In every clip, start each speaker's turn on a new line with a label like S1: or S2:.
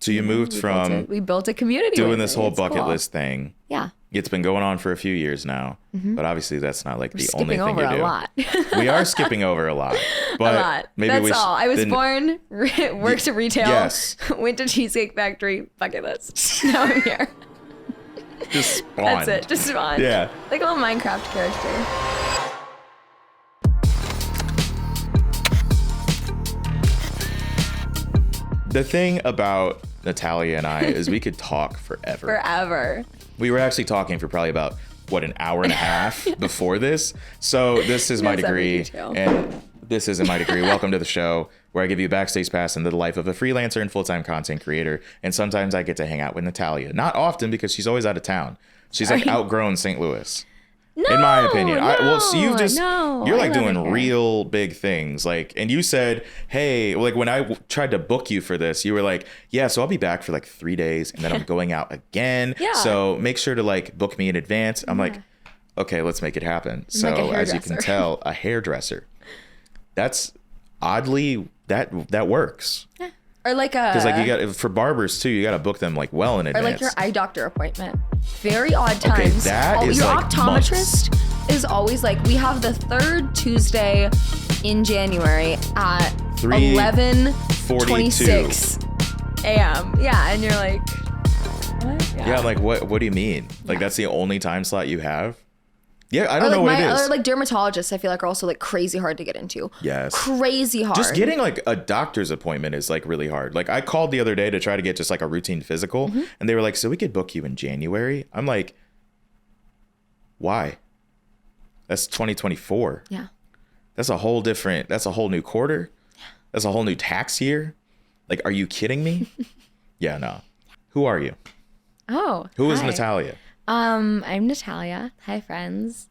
S1: So you moved from
S2: we built a community
S1: doing this whole bucket list thing.
S2: Yeah.
S1: It's been going on for a few years now, but obviously that's not like the only thing you do.
S2: Skipping over a lot.
S1: We are skipping over a lot. But
S2: a lot.
S1: Maybe
S2: that's all. I was born, worked at retail,
S1: yes.
S2: went to Cheesecake Factory, bucket list. Now I'm here.
S1: Just spawn.
S2: That's it. Just spawn.
S1: Yeah.
S2: Like a little Minecraft character.
S1: The thing about Natalia and I is we could talk forever.
S2: Forever.
S1: We were actually talking for probably about, an hour and a half before this. So this is my degree. And this isn't my degree. Welcome to the show where I give you a backstage pass into the life of a freelancer and full-time content creator. And sometimes I get to hang out with Natalia. Not often because she's always out of town. She's like outgrown St. Louis.
S2: No,
S1: in my opinion. You're like
S2: I
S1: doing real big things. Like, and you said, hey, like when I tried to book you for this, you were like, yeah, so I'll be back for like 3 days and then I'm going out again.
S2: Yeah.
S1: So make sure to like book me in advance. I'm like, okay, let's make it happen. So as you can tell, a hairdresser. That's oddly, that works.
S2: Yeah. Or like a...
S1: Because like you got, for barbers too, you got to book them like well in advance.
S2: Or like your eye doctor appointment. Very odd times.
S1: Okay, that is
S2: your
S1: like
S2: optometrist
S1: months.
S2: Is always like, we have the third Tuesday in January at 11:26 a.m. Yeah, and you're like, what?
S1: Yeah, like what do you mean? Like that's the only time slot you have? Yeah, I don't know what it is.
S2: Or like dermatologists, I feel like are also like crazy hard to get into.
S1: Yes.
S2: Crazy hard.
S1: Just getting like a doctor's appointment is like really hard. Like I called the other day to try to get just like a routine physical and they were like, so we could book you in January. I'm like, why? That's 2024.
S2: Yeah.
S1: That's a whole new quarter. Yeah. That's a whole new tax year. Like, are you kidding me? Yeah, no. Who are you?
S2: Oh,
S1: Who is Natalia?
S2: I'm Natalia. Hi, friends.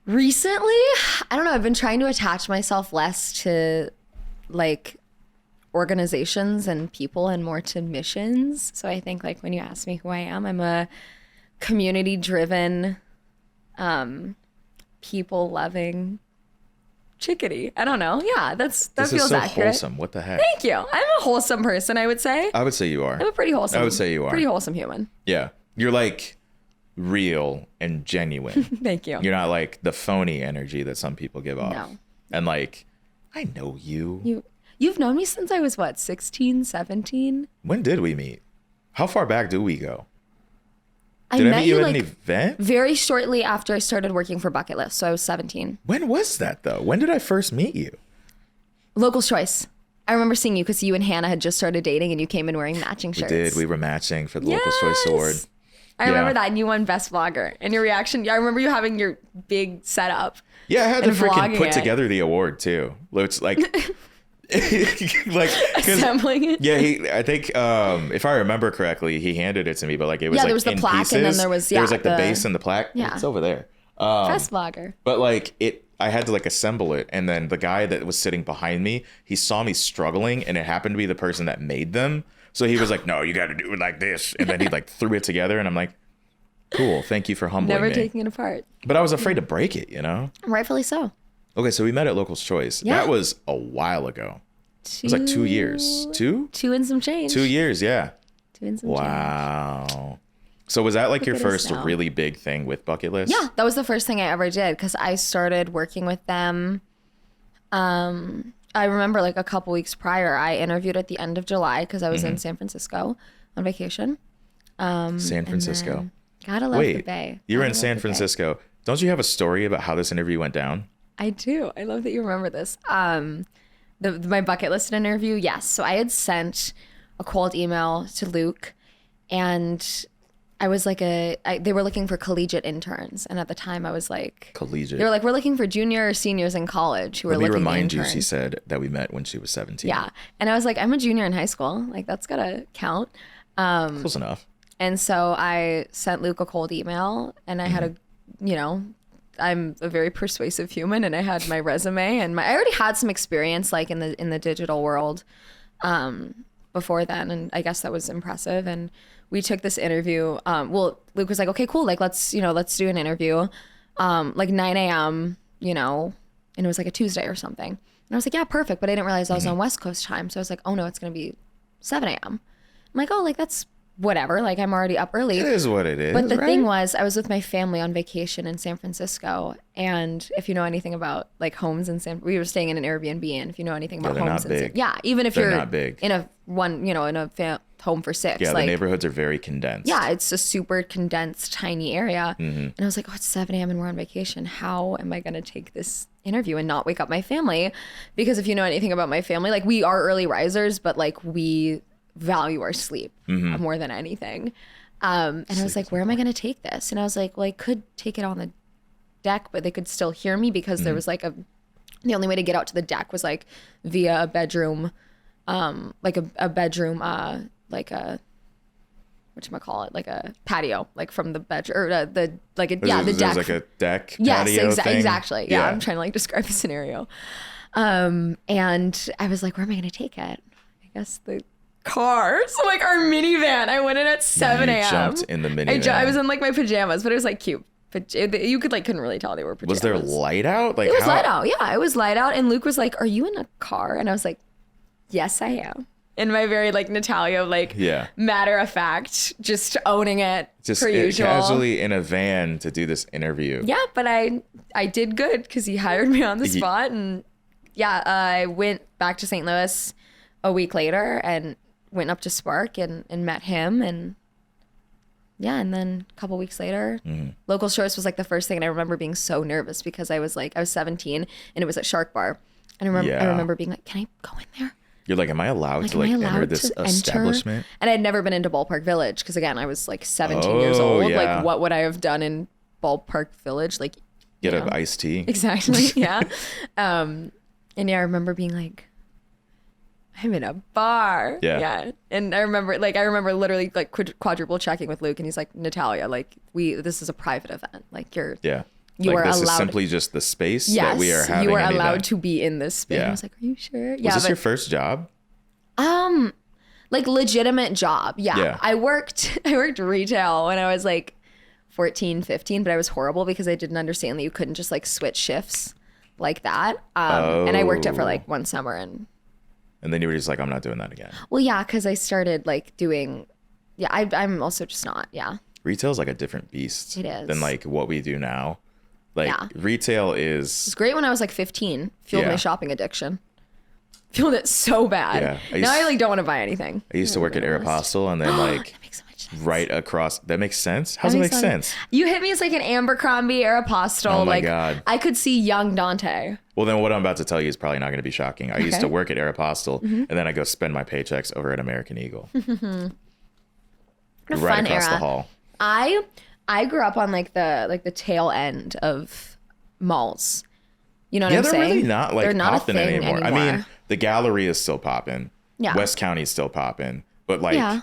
S2: Recently, I don't know, I've been trying to attach myself less to like organizations and people and more to missions. So I think like when you ask me who I am, I'm a community-driven, people-loving chickadee. I don't know. Yeah, that feels accurate. This is so
S1: wholesome. What the heck?
S2: Thank you. I'm a wholesome person, I would say.
S1: I would say you are.
S2: I'm a pretty wholesome.
S1: I would say you are.
S2: Pretty wholesome human.
S1: Yeah. You're like real and genuine.
S2: Thank you.
S1: You're not like the phony energy that some people give off.
S2: No.
S1: And like, I know you.
S2: You've known me since I was what, 16, 17?
S1: When did we meet? How far back do we go?
S2: Did I meet you
S1: at an event?
S2: Very shortly after I started working for Bucket List. So I was 17.
S1: When was that though? When did I first meet you?
S2: Local's Choice. I remember seeing you because you and Hannah had just started dating and you came in wearing matching shirts.
S1: We did. We were matching for the Local's Choice Award.
S2: I remember that, and you won Best Vlogger. And your reaction, I remember you having your big setup.
S1: Yeah, I had to freaking put together the award too. It's like, like
S2: assembling it.
S1: Yeah, I think if I remember correctly, he handed it to me, but like it was
S2: there was the plaque,
S1: pieces.
S2: And then there was
S1: like the base and the plaque.
S2: Yeah,
S1: it's over there.
S2: Best Vlogger.
S1: But like I had to like assemble it, and then the guy that was sitting behind me, he saw me struggling, and it happened to be the person that made them. So he was like, no, you got to do it like this. And then he like threw it together. And I'm like, cool. Thank you for humbling me.
S2: Never taking it apart.
S1: But I was afraid to break it, you know?
S2: Rightfully so.
S1: Okay, so we met at Local's Choice. Yeah. That was a while ago. It was like 2 years. 2?
S2: 2 and some change.
S1: 2 years, yeah.
S2: 2 and some change.
S1: Wow. So was that like your first really big thing with Bucket List?
S2: Yeah, that was the first thing I ever did because I started working with them. I remember like a couple weeks prior, I interviewed at the end of July because I was in San Francisco on vacation.
S1: San Francisco.
S2: Gotta love the Bay.
S1: You were in San Francisco. Don't you have a story about how this interview went down?
S2: I do. I love that you remember this. My Bucket List interview, yes. So I had sent a cold email to Luke and I was like they were looking for collegiate interns. And at the time I was like...
S1: Collegiate.
S2: They were like, we're looking for junior or seniors in college who are looking to intern. Let me remind you,
S1: she said that we met when she was 17.
S2: Yeah. And I was like, I'm a junior in high school. Like, that's got to count.
S1: Close enough.
S2: And so I sent Luke a cold email and I had I'm a very persuasive human and I had my resume and I already had some experience like in the digital world before then. And I guess that was impressive. And we took this interview. Luke was like, okay, cool. Like, let's do an interview. Like 9 a.m., and it was like a Tuesday or something. And I was like, yeah, perfect. But I didn't realize I was on West Coast time. So I was like, oh no, it's going to be 7 a.m. like, oh, like that's whatever. Like I'm already up early.
S1: It is what it is.
S2: But the
S1: right?
S2: thing was, I was with my family on vacation in San Francisco, and if you know anything about like homes in we were staying in an Airbnb, and if you know anything about homes, even if
S1: they're
S2: you're
S1: not big.
S2: in a home for 6,
S1: yeah,
S2: like,
S1: the neighborhoods are very condensed.
S2: Yeah, it's a super condensed, tiny area, and I was like, oh, it's 7 a.m. and we're on vacation. How am I going to take this interview and not wake up my family? Because if you know anything about my family, like we are early risers, but like we value our sleep more than anything. And I was like, where am I going to take this? And I was like, well, I could take it on the deck, but they could still hear me because there was like the only way to get out to the deck was like via a bedroom, like a bedroom, like a, whatchamacallit, like a patio, like from the bedroom, or the deck.
S1: There's like a deck
S2: yes,
S1: patio thing?
S2: Exactly. Yeah, I'm trying to like describe the scenario. And I was like, where am I going to take it? I guess the car. So like our minivan. I went in at 7 a.m.
S1: Jumped in the minivan.
S2: I was in like my pajamas, but it was like cute. But you could like couldn't really tell they were pajamas.
S1: Was there light out? Like
S2: it was light out. Yeah, it was light out. And Luke was like, "Are you in a car?" And I was like, "Yes, I am." In my very like Natalia matter of fact, just owning it per usual.
S1: Casually in a van to do this interview.
S2: Yeah, but I did good because he hired me on the spot, and I went back to St. Louis a week later and went up to Spark and met him, and and then a couple weeks later, Local Shorts was like the first thing, and I remember being so nervous because I was 17 and it was at Shark Bar, and I remember being like, can I go in there?
S1: You're like, am I allowed to enter this establishment?
S2: And I'd never been into Ballpark Village because again, I was like 17 years old. Yeah. Like what would I have done in Ballpark Village? Like
S1: get an iced tea.
S2: Exactly. Yeah. And I remember being like, I'm in a bar. Yeah. And I remember literally like quadruple checking with Luke, and he's like, Natalia, like this is a private event. Like you are
S1: this
S2: allowed.
S1: Is simply just the space that we are having.
S2: You are allowed to be in this space. Yeah. I was like, are you sure?
S1: Was this your first job?
S2: Like legitimate job. Yeah. I worked retail when I was like 14, 15, but I was horrible because I didn't understand that you couldn't just like switch shifts like that. And I worked it for like one summer, and
S1: then you were just like, I'm not doing that again.
S2: Well, yeah, because I started like doing, I'm also just not,
S1: Retail's like a different beast.
S2: It is.
S1: Than like what we do now. Like retail is...
S2: It's great when I was like 15. Fueled my shopping addiction. Fueled it so bad. Yeah. Now I like don't want to buy anything.
S1: I used to work at Aeropostale, and then like...
S2: That makes so much sense.
S1: Right across... That makes sense? How does it make sense?
S2: You hit me as like an Abercrombie, Aeropostale.
S1: Oh my God.
S2: I could see young Dante.
S1: Well, then what I'm about to tell you is probably not going to be shocking. I used to work at Aeropostale, and then I go spend my paychecks over at American Eagle. Right across the hall.
S2: I grew up on like the tail end of malls. You know what I'm saying?
S1: They're really not like popping anymore. I mean, the Gallery is still popping. Yeah. West County is still popping. But like,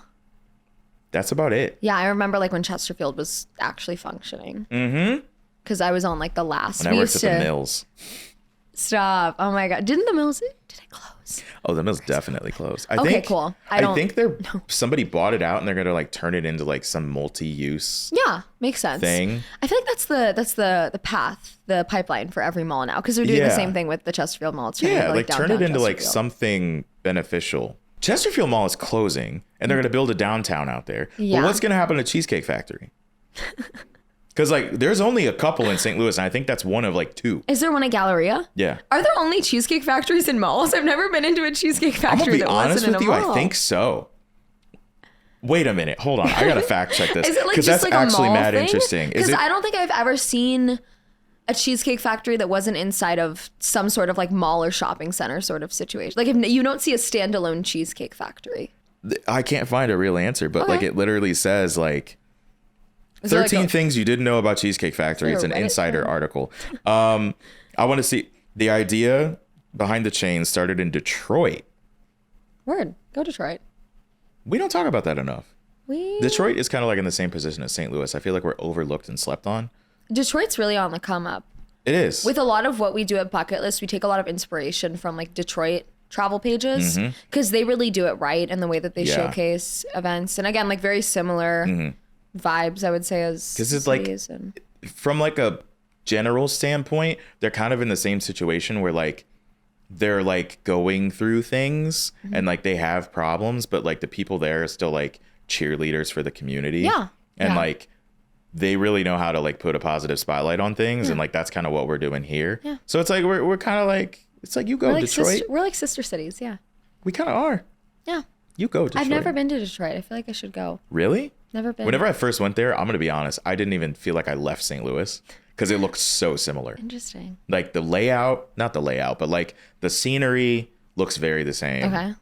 S1: that's about it.
S2: Yeah, I remember like when Chesterfield was actually functioning.
S1: Mm-hmm.
S2: Because I was on like the last.
S1: When I worked at the Mills.
S2: Stop. Oh my God. Did it close?
S1: Oh, the Mills definitely closed.
S2: Okay, cool.
S1: I think somebody bought it out and they're going to like turn it into like some multi-use.
S2: Yeah, makes sense.
S1: Thing.
S2: I feel like that's the path, the pipeline for every mall now, because they're doing the same thing with the Chesterfield Mall. It's
S1: like turn it into like something beneficial. Chesterfield Mall is closing and they're going to build a downtown out there. Yeah. Well, what's going to happen to Cheesecake Factory? Because like there's only a couple in St. Louis, and I think that's one of like 2.
S2: Is there one at Galleria?
S1: Yeah.
S2: Are there only Cheesecake Factories in malls? I've never been into a Cheesecake Factory that wasn't in a mall.
S1: I'm gonna be honest with you, I think so. Wait a minute, hold on. I gotta fact check this.
S2: Is it like just that's like actually mad thing?
S1: Interesting.
S2: Because I don't think I've ever seen a Cheesecake Factory that wasn't inside of some sort of like mall or shopping center sort of situation. Like if you don't see a standalone Cheesecake Factory.
S1: I can't find a real answer, but like it literally says like 13 things you didn't know about Cheesecake Factory. It's an insider article. I want to see the idea behind the chain started in Detroit.
S2: Word. Go Detroit.
S1: We don't talk about that enough. Detroit is kind of like in the same position as St. Louis. I feel like we're overlooked and slept on.
S2: Detroit's really on the come up.
S1: It is.
S2: With a lot of what we do at Bucket List, we take a lot of inspiration from like Detroit travel pages because they really do it right in the way that they showcase events. And again, like very similar vibes, I would say, as
S1: because it's like from like a general standpoint, they're kind of in the same situation where like they're like going through things and like they have problems, but like the people there are still like cheerleaders for the community.
S2: Yeah.
S1: And like they really know how to like put a positive spotlight on things. And like that's kind of what we're doing here. Yeah. So it's like we're kind of like, it's like you go
S2: like
S1: Detroit.
S2: We're like sister cities. Yeah.
S1: We kind of are.
S2: Yeah.
S1: You go Detroit.
S2: I've never been to Detroit. I feel like I should go.
S1: Really?
S2: Never been.
S1: Whenever I first went there, I'm going to be honest, I didn't even feel like I left St. Louis because it looked so similar.
S2: Interesting.
S1: Like the layout, not the layout, but like the scenery looks very the same.
S2: Okay.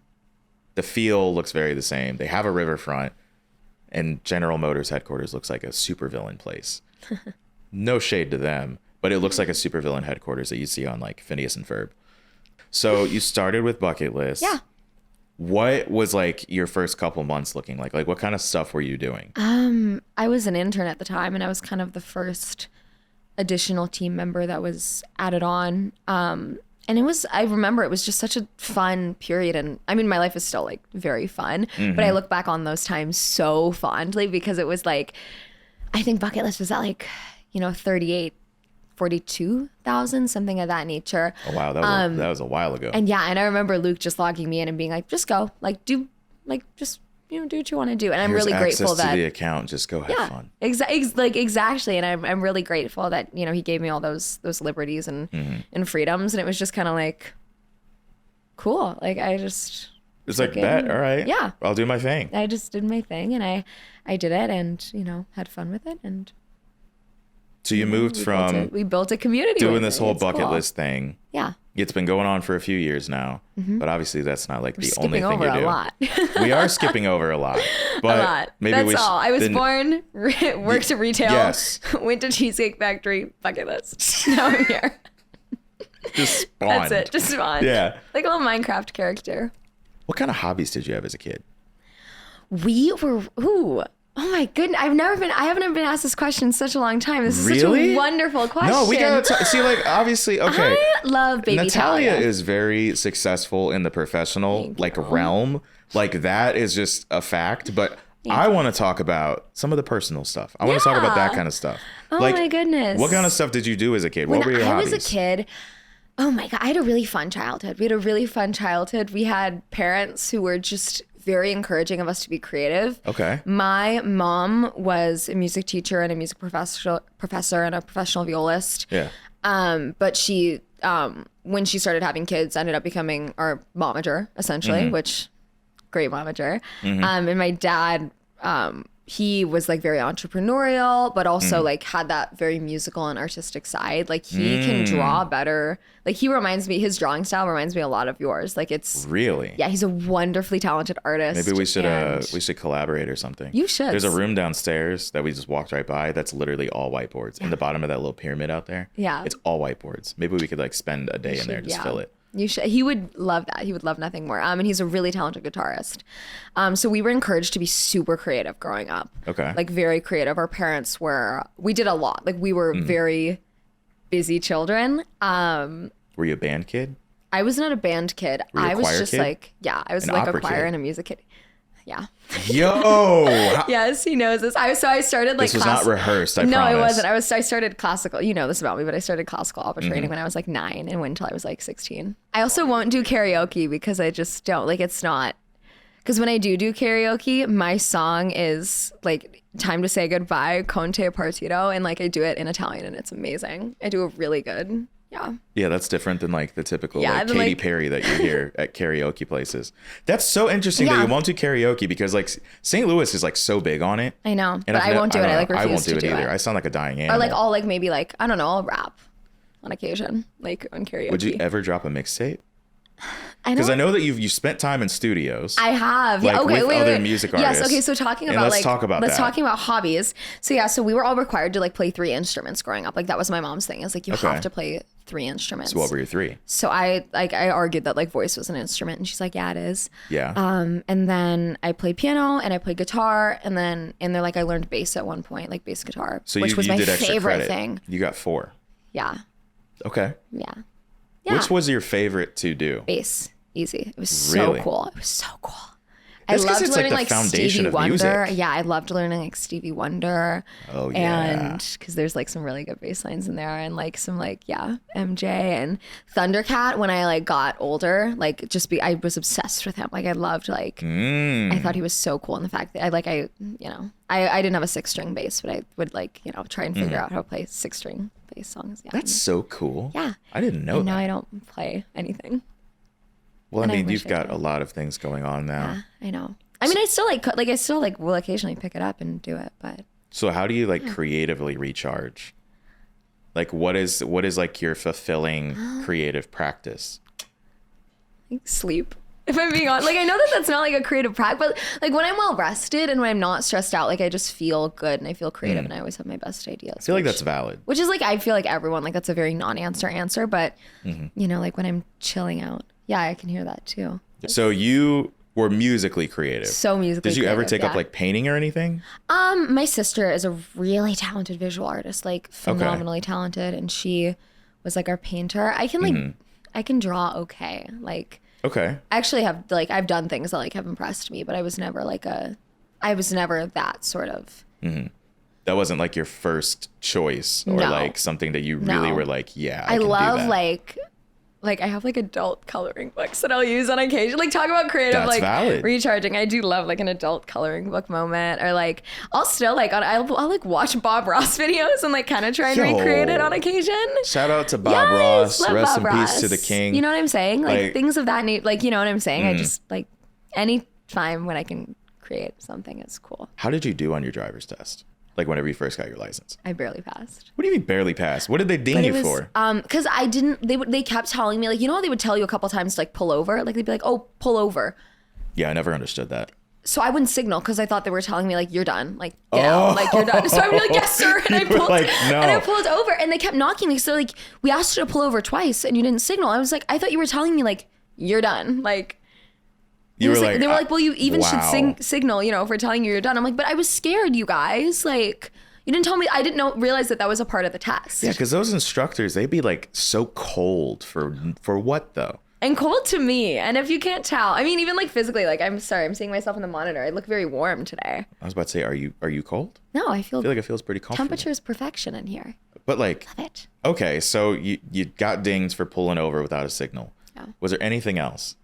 S1: The feel looks very the same. They have a riverfront, and General Motors headquarters looks like a supervillain place. No shade to them, but it looks like a supervillain headquarters that you see on like Phineas and Ferb. So you started with Bucket List.
S2: Yeah.
S1: What was like your first couple months looking like? Like what kind of stuff were you doing?
S2: I was an intern at the time, and I was kind of the first additional team member that was added on. And I remember it was just such a fun period. And I mean, my life is still like very fun, but I look back on those times so fondly because it was like, I think Bucket List was at like, 42,000, something of that nature.
S1: Oh, wow. That was a while ago.
S2: And yeah, and I remember Luke just logging me in and being like, just go, like, do what you want to do. And I'm really grateful that
S1: to the account, just go have fun.
S2: Exactly. And I'm really grateful that, he gave me all those liberties and freedoms. And it was just kind of like, cool. Like it's
S1: like that. All right.
S2: Yeah.
S1: I'll do my thing.
S2: I just did my thing and I did it and, had fun with it. And
S1: so you moved from
S2: we built a community
S1: doing this whole bucket list thing.
S2: Yeah.
S1: It's been going on for a few years now, but obviously that's not like the only thing you do.
S2: Skipping over a lot.
S1: We are skipping over a lot. But
S2: a lot.
S1: Maybe
S2: that's all. I was born, worked in retail,
S1: yes.
S2: Went to Cheesecake Factory, bucket list. Now I'm here.
S1: Just spawned.
S2: That's it. Just spawned.
S1: Yeah.
S2: Like a little Minecraft character.
S1: What kind of hobbies did you have as a kid?
S2: We were, oh my goodness. I haven't been asked this question in such a long time. This is such a wonderful question.
S1: No, we gotta see, like, obviously, okay.
S2: I love baby
S1: Natalia
S2: Talia.
S1: is very successful in the professional, realm. Like, that is just a fact. But I want to talk about some of the personal stuff. I want to talk about that kind of stuff.
S2: Oh
S1: like,
S2: my goodness.
S1: What kind of stuff did you do as a kid? What were your hobbies?
S2: When I was a kid, oh my God, I had a really fun childhood. We had parents who were just very encouraging of us to be creative.
S1: Okay.
S2: My mom was a music teacher and a music professor and a professional violist.
S1: Yeah.
S2: But she, when she started having kids, ended up becoming our momager, essentially, which, great momager. And my dad, he was like very entrepreneurial, but also like had that very musical and artistic side. Like he can draw better. Like his drawing style reminds me a lot of yours. Like it's
S1: really,
S2: yeah, he's a wonderfully talented artist.
S1: Maybe we should collaborate or something.
S2: You should.
S1: There's a room downstairs that we just walked right by. That's literally all whiteboards. In the bottom of that little pyramid out there.
S2: Yeah.
S1: It's all whiteboards. Maybe we could like spend a day in there, just fill it.
S2: You should. He would love that. He would love nothing more. And he's a really talented guitarist. So we were encouraged to be super creative growing up.
S1: Okay.
S2: Like very creative. Our parents we did a lot. Like we were very busy children.
S1: Were you a band kid?
S2: I was not a band kid.
S1: Were you a
S2: I was
S1: choir
S2: just
S1: kid?
S2: like, yeah, I was
S1: An
S2: like a
S1: opera
S2: choir
S1: kid?
S2: and a music kid. Yeah.
S1: Yo.
S2: Yes, he knows this. I started like
S1: This was not rehearsed, I
S2: No,
S1: promise.
S2: it wasn't. I started classical. You know this about me, but I started classical opera training when I was like 9 and went until I was like 16. I also won't do karaoke because I just don't like. It's not because when I do karaoke, my song is like "Time to Say Goodbye," Conte Partito, and like I do it in Italian and it's amazing. I do a really good. Yeah.
S1: Yeah, that's different than like the typical like
S2: than,
S1: Katy
S2: like-
S1: Perry that you hear at karaoke places. That's so interesting that you won't do karaoke because like St. Louis is like so big on it.
S2: I know,
S1: And
S2: but
S1: I've
S2: I won't do it. I like
S1: I
S2: refuse
S1: won't do
S2: to
S1: it
S2: do
S1: either.
S2: it.
S1: I sound like a dying animal.
S2: Or like I'll like maybe like I don't know, I'll rap on occasion, like on karaoke.
S1: Would you ever drop a mixtape?
S2: I
S1: Because I know that you spent time in studios.
S2: I have.
S1: Like,
S2: Yeah, okay,
S1: with
S2: wait,
S1: other
S2: wait.
S1: music
S2: Yes,
S1: artists.
S2: okay, so talking
S1: And
S2: about
S1: let's talk about that.
S2: talking about hobbies. So yeah, so we were all required to like play 3 instruments growing up. Like that was my mom's thing. It's like you have to play 3 instruments.
S1: So what were your 3?
S2: So I argued that like voice was an instrument and she's like, yeah, it is.
S1: Yeah.
S2: And then I played piano and I played guitar and they're like I learned bass at one point, like bass guitar,
S1: So
S2: which
S1: you
S2: was my
S1: did extra
S2: favorite
S1: credit.
S2: thing.
S1: You got 4.
S2: Yeah.
S1: Okay.
S2: Yeah.
S1: Which was your favorite to do?
S2: Bass. Easy. It was
S1: Really?
S2: so cool. It was so cool. I loved
S1: it's
S2: learning
S1: like the foundation
S2: Stevie
S1: of
S2: Wonder.
S1: music.
S2: Yeah, I loved learning like Stevie Wonder.
S1: Oh, yeah.
S2: And because there's like some really good bass lines in there, and like some like MJ and Thundercat. When I like got older, like I was obsessed with him. Like I loved like I thought he was so cool, and the fact that I didn't have a 6-string bass, but I would like try and figure out how to play 6-string bass songs. Yeah,
S1: That's so cool.
S2: Yeah,
S1: I didn't know
S2: and
S1: that.
S2: now I don't play anything.
S1: Well,
S2: And
S1: I
S2: I
S1: mean,
S2: wish
S1: you've
S2: I
S1: got
S2: did.
S1: a lot of things going on now.
S2: Yeah, I know. I mean, I still will occasionally pick it up and do it, but
S1: So how do you like creatively recharge? Like what is like your fulfilling creative practice?
S2: like, sleep. If I'm being honest, like I know that that's not like a creative practice, but like when I'm well rested and when I'm not stressed out, like I just feel good and I feel creative and I always have my best ideas.
S1: I feel like that's valid.
S2: Which is like I feel like everyone like that's a very non-answer, but like when I'm chilling out, yeah, I can hear that too.
S1: So you were musically creative.
S2: So musically.
S1: Did you ever
S2: creative,
S1: take up like painting or anything?
S2: My sister is a really talented visual artist, like phenomenally talented, and she was like our painter. I can like I can draw okay. Like
S1: Okay.
S2: I actually have like I've done things that like have impressed me, but I was never that sort of.
S1: That wasn't like your first choice or
S2: No.
S1: like something that you really were like, yeah, I can do
S2: love
S1: that.
S2: like I have like adult coloring books that I'll use on occasion. Like talk about creative,
S1: That's
S2: like
S1: valid.
S2: recharging. I do love like an adult coloring book moment, or like I'll still like I'll like watch Bob Ross videos and like kind of try and
S1: Yo.
S2: recreate it on occasion.
S1: Shout out to Bob
S2: Yes,
S1: Ross.
S2: love
S1: Rest
S2: Bob
S1: in
S2: Ross.
S1: peace to the king.
S2: You know what I'm saying? Like
S1: Like-
S2: things of that nature. Like you know what I'm saying? I just like any time when I can create something is cool.
S1: How did you do on your driver's test? Like whenever you first got your license?
S2: I barely passed.
S1: What do you mean barely passed? What did they ding
S2: But
S1: you
S2: it was,
S1: for?
S2: because I didn't. They kept telling me like how they would tell you a couple times to like pull over. Like they'd be like, oh, pull over.
S1: Yeah, I never understood that.
S2: So I wouldn't signal because I thought they were telling me like you're done, like get out, like you're done. So I would be like yes sir, and I
S1: You were
S2: pulled
S1: like, no.
S2: and I pulled over, and they kept knocking me. So like we asked you to pull over twice, and you didn't signal. I was like, I thought you were telling me like you're done, like.
S1: You were
S2: They were like, well, you even
S1: wow.
S2: should signal, if we're telling you you're done. I'm like, but I was scared, you guys. Like, you didn't tell me. I didn't realize that was a part of the test.
S1: Yeah, because those instructors, they'd be like so cold for what though?
S2: And cold to me. And if you can't tell, I mean, even like physically, like I'm sorry, I'm seeing myself in the monitor. I look very warm today.
S1: I was about to say, are you cold?
S2: No, I
S1: I
S2: feel
S1: feel like it feels pretty comfortable.
S2: temperature is perfection in here.
S1: But like,
S2: Love it.
S1: okay, so you got dinged for pulling over without a signal.
S2: Yeah.
S1: Was there anything else?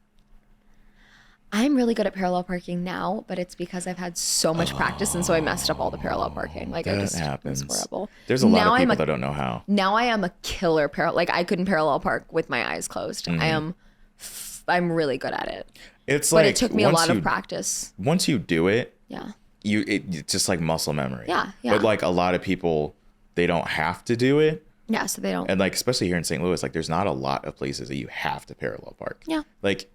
S2: I'm really good at parallel parking now, but it's because I've had so much practice, and so I messed up all the parallel parking. Like
S1: That
S2: I just
S1: happens.
S2: it was horrible.
S1: There's a lot
S2: Now
S1: of people
S2: I'm
S1: that don't know how.
S2: Now I am a killer like I couldn't parallel park with my eyes closed. I'm really good at it.
S1: It's
S2: But
S1: like
S2: it took me a
S1: once
S2: lot
S1: you-
S2: of practice.
S1: Once you do it,
S2: Yeah.
S1: it's just like muscle memory.
S2: Yeah, yeah.
S1: But like a lot of people, they don't have to do it.
S2: Yeah, so they don't.
S1: And like, especially here in St. Louis, like there's not a lot of places that you have to parallel park.
S2: Yeah.
S1: Like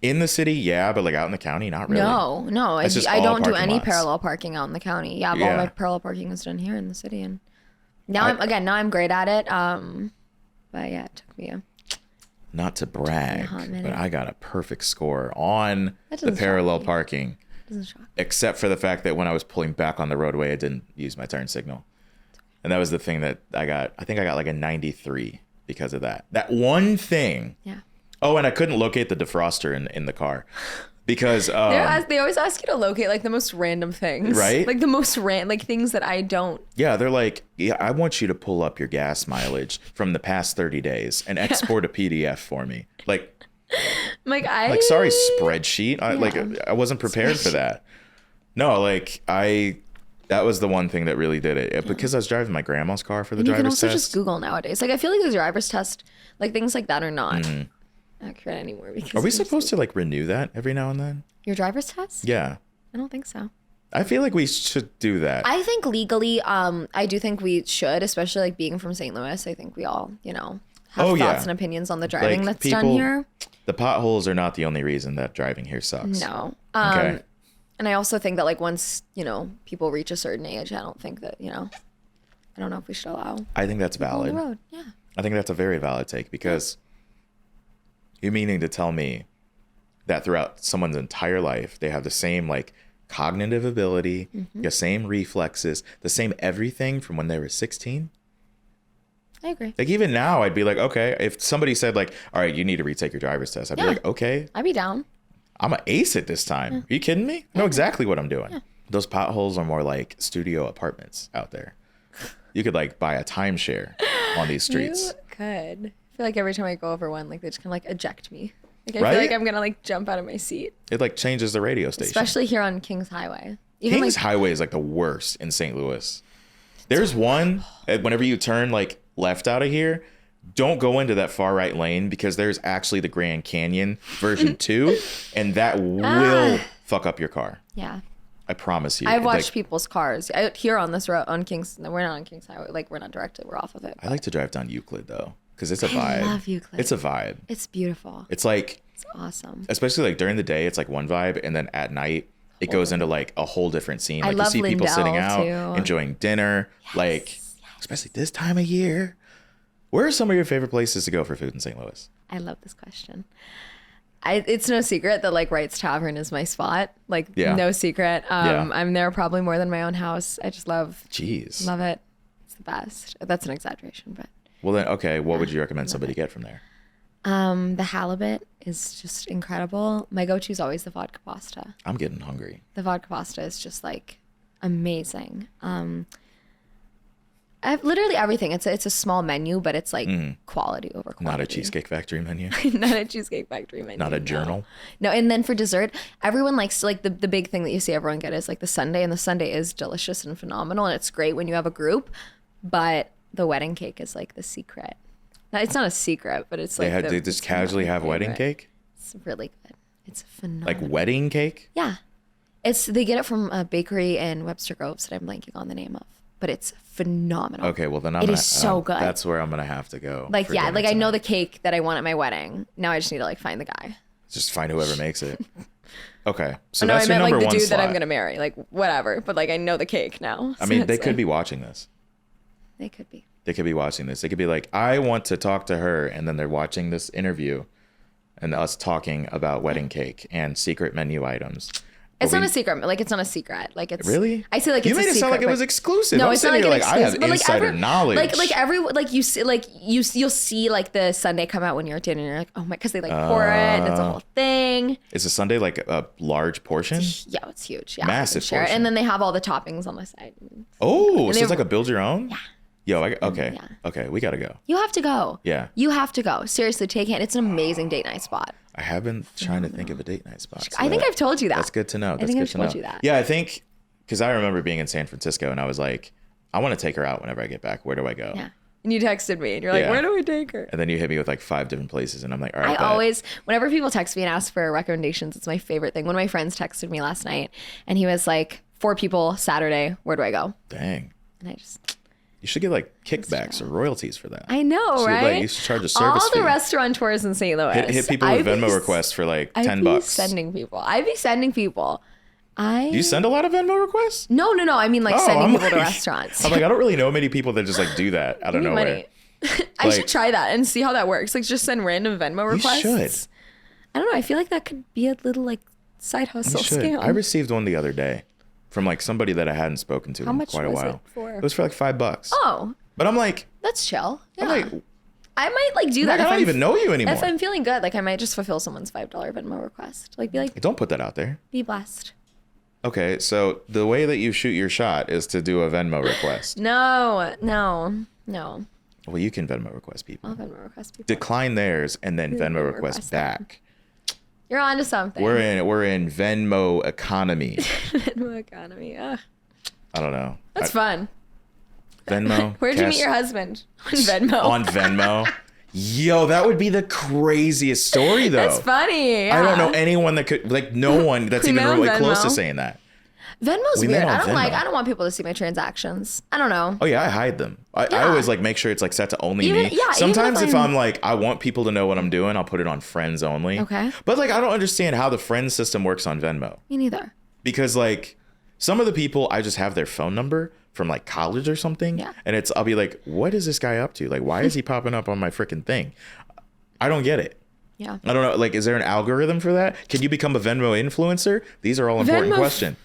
S1: in the city, yeah, but like out in the county, not really.
S2: No.
S1: That's just
S2: I
S1: all
S2: don't do
S1: parking
S2: any
S1: lots.
S2: parallel parking out in the county. Yeah, but
S1: Yeah.
S2: all my parallel parking is done here in the city, and now I'm great at it. But yeah, it took me a.
S1: Not to brag,
S2: hot minute.
S1: but I got a perfect score on
S2: That
S1: the
S2: doesn't shock
S1: parallel
S2: me.
S1: parking,
S2: Doesn't shock.
S1: except for the fact that when I was pulling back on the roadway, I didn't use my turn signal. And that was the thing that I got. I think I got like a 93 because of that. That one thing.
S2: Yeah.
S1: Oh, and I couldn't locate the defroster in the car because
S2: They always ask you to locate like the most random things,
S1: Right?
S2: Like the most like things that I don't.
S1: yeah, they're like, yeah, I want you to pull up your gas mileage from the past 30 days and export a PDF for me. Like sorry, spreadsheet. I wasn't prepared for that. No, like that was the one thing that really did it. Because I was driving my grandma's car for the
S2: And you can
S1: driver's
S2: also
S1: test.
S2: just Google nowadays. Like I feel like the driver's test, like things like that, are not accurate anymore. Because
S1: Are we supposed to like renew that every now and then?
S2: your driver's test?
S1: Yeah.
S2: I don't think so.
S1: I feel like we should do that.
S2: I think legally, I do think we should, especially like being from St. Louis. I think we all, have
S1: Oh,
S2: thoughts
S1: yeah.
S2: and opinions on the driving
S1: Like,
S2: that's done
S1: people-
S2: here.
S1: The potholes are not the only reason that driving here sucks.
S2: No.
S1: Okay.
S2: And I also think that like once, people reach a certain age, I don't think that, I don't know if we should allow
S1: I think that's
S2: on the
S1: valid.
S2: road. Yeah.
S1: I think that's a very valid take because you're meaning to tell me that throughout someone's entire life, they have the same like cognitive ability, the same reflexes, the same everything from when they were 16.
S2: I agree.
S1: Like even now, I'd be like, okay, if somebody said like, all right, you need to retake your driver's test, I'd be
S2: Yeah.
S1: like, okay,
S2: I'd be down.
S1: I'm an ace at this time. Are you kidding me? I know exactly what I'm doing. Yeah. Those potholes are more like studio apartments out there. You could like buy a timeshare on these streets.
S2: You could. I feel like every time I go over one, like they just kind of like eject me. Like I
S1: Right?
S2: feel like I'm gonna like jump out of my seat.
S1: It like changes the radio station.
S2: Especially here on Kings Highway. Even
S1: Kings
S2: like,
S1: Highway is like the worst in St. Louis. There's one, whenever you turn like left out of here, don't go into that far right lane because there's actually the Grand Canyon version 2, and that will fuck up your car.
S2: yeah.
S1: I promise you.
S2: I've watched
S1: Like,
S2: people cars here on this road on Kings. No, we're not on Kings Highway. Like we're not directly. We're off of it.
S1: I like to drive down Euclid though, because it's a vibe.
S2: I love Euclid.
S1: It's a vibe.
S2: It's beautiful.
S1: It's like,
S2: It's awesome.
S1: especially like during the day, it's like one vibe, and then at night it goes into like a whole different scene.
S2: I
S1: Like
S2: love
S1: you see people sitting
S2: Lindell,
S1: out,
S2: too.
S1: enjoying dinner, like especially this time of year. Where are some of your favorite places to go for food in St. Louis?
S2: I love this question. It's no secret that like Wright's Tavern is my spot. Like no secret. I'm there probably more than my own house. I just love
S1: Jeez.
S2: it. It's the best. That's an exaggeration, but
S1: Well then, okay. What would you recommend somebody get from there?
S2: the halibut is just incredible. My go-to is always the vodka pasta.
S1: I'm getting hungry.
S2: The vodka pasta is just like amazing. I've literally everything. It's a small menu, but it's like quality over quality.
S1: Not a Cheesecake Factory menu.
S2: Not a Cheesecake Factory menu.
S1: Not a journal.
S2: No, and then for dessert, everyone likes like the big thing that you see everyone get is like the sundae, and the sundae is delicious and phenomenal, and it's great when you have a group. But the wedding cake is like the secret. It's not a secret, but it's like
S1: They just casually have wedding cake.
S2: It's really good. It's phenomenal.
S1: Like wedding cake.
S2: Yeah, they get it from a bakery in Webster Groves that I'm blanking on the name of, but it's phenomenal.
S1: Okay, well then
S2: it is so good.
S1: That's where I'm gonna have to go.
S2: Like
S1: for
S2: yeah,
S1: dinner
S2: like I know
S1: tonight.
S2: the cake that I want at my wedding. Now I just need to like find the guy.
S1: Just find whoever makes it. Okay, so
S2: No,
S1: that's
S2: I
S1: your
S2: meant
S1: number
S2: like the
S1: one
S2: dude
S1: slot.
S2: that I'm gonna marry. Like whatever, but like I know the cake now.
S1: I mean,
S2: so
S1: they
S2: it's
S1: could
S2: like-
S1: be watching this.
S2: They could be.
S1: They could be watching this. They could be like, I want to talk to her, and then they're watching this interview, and us talking about wedding cake and secret menu items.
S2: It's not a secret. Like it's not a secret. Like it's
S1: Really?
S2: I say like
S1: You
S2: it's
S1: made
S2: a
S1: it
S2: secret,
S1: sound like it
S2: but-
S1: was exclusive.
S2: No,
S1: I'm
S2: it's not
S1: sitting
S2: like
S1: here
S2: an
S1: I have
S2: exclusive, but,
S1: insider knowledge.
S2: Like every like you see like you'll see like the sundae come out when you're at dinner. And you're like, oh my, because they like pour it. And it's a whole thing.
S1: Is a sundae like a large portion?
S2: Yeah, it's huge. Yeah,
S1: Massive
S2: share it.
S1: portion.
S2: And then they have all the toppings on the side.
S1: Oh, so
S2: they-
S1: it's like a build your own? Yeah. Yo, okay.
S2: Yeah.
S1: Okay, we gotta go.
S2: You have to go.
S1: Yeah.
S2: You have to go. Seriously, take it. It's an amazing date night spot.
S1: I have been trying to think of a date night spot. so
S2: I think I've told you that.
S1: That's good to know.
S2: I
S1: That's
S2: think
S1: good
S2: I've
S1: to
S2: told
S1: know.
S2: you that.
S1: Yeah, I think because I remember being in San Francisco and I was like, I want to take her out whenever I get back. Where do I go?
S2: Yeah. And you texted me and you're like,
S1: Yeah.
S2: where do we take her?
S1: And then you hit me with like 5 different places, and I'm like, all right.
S2: I
S1: bet.
S2: always, whenever people text me and ask for recommendations, it's my favorite thing. One of my friends texted me last night and he was like, 4 people, Saturday, where do I go?
S1: Dang.
S2: And I just,
S1: You should get like kickbacks or royalties for that.
S2: I know,
S1: So,
S2: right?
S1: Like, you should charge a service
S2: all the
S1: fee.
S2: restaurateurs in St. Louis.
S1: Hit people with Venmo requests for like $10.
S2: I'd be sending people.
S1: Do you send a lot of Venmo requests?
S2: No. I mean like sending
S1: I'm
S2: people to
S1: like-
S2: restaurants.
S1: I'm like, I don't really know many people that just like do that out of
S2: Give me
S1: nowhere.
S2: money. I
S1: Like-
S2: should try that and see how that works. Like just send random Venmo requests.
S1: should.
S2: I don't know. I feel like that could be a little like side hustle
S1: You should.
S2: scam.
S1: I received one the other day from like somebody that I hadn't spoken to in
S2: much
S1: quite a
S2: was it
S1: while.
S2: for?
S1: It was for like $5.
S2: Oh,
S1: But I'm like,
S2: that's chill. Yeah.
S1: I'm like,
S2: I might like do
S1: like,
S2: that.
S1: I don't even know you anymore.
S2: If I'm feeling good, like I might just fulfill someone's $5 Venmo request. Like be like,
S1: Don't put that out there.
S2: be blessed.
S1: Okay, so the way that you shoot your shot is to do a Venmo request.
S2: No.
S1: Well, you can Venmo request people.
S2: I'll Venmo request people.
S1: Decline theirs and then Venmo
S2: Venmo
S1: request
S2: request them.
S1: back.
S2: You're onto something.
S1: We're in Venmo economy.
S2: Venmo economy. Ugh.
S1: I don't know.
S2: That's fun.
S1: Venmo.
S2: Where'd you
S1: Cash-
S2: meet your husband? On Venmo.
S1: On Venmo. Yo, that would be the craziest story though.
S2: That's funny.
S1: I don't
S2: yeah.
S1: know anyone that could, like, no one that's
S2: We
S1: even
S2: met on
S1: really close to
S2: Venmo.
S1: saying that.
S2: Venmo's
S1: We met
S2: weird.
S1: on
S2: I
S1: Venmo.
S2: don't want people to see my transactions. I don't know.
S1: Oh yeah, I hide them. I
S2: Yeah.
S1: always like make sure it's like set to only
S2: Even-
S1: me.
S2: yeah, even
S1: Sometimes
S2: if
S1: if
S2: I'm-
S1: I'm like, I want people to know what I'm doing, I'll put it on friends only.
S2: Okay.
S1: But like, I don't understand how the friend system works on Venmo,
S2: Me neither.
S1: because like some of the people I just have their phone number from like college or something.
S2: Yeah.
S1: And I'll be like, what is this guy up to? Like, why is he popping up on my freaking thing? I don't get it.
S2: Yeah.
S1: I don't know. Like, is there an algorithm for that? Can you become a Venmo influencer? These are all important
S2: Venmo-
S1: questions.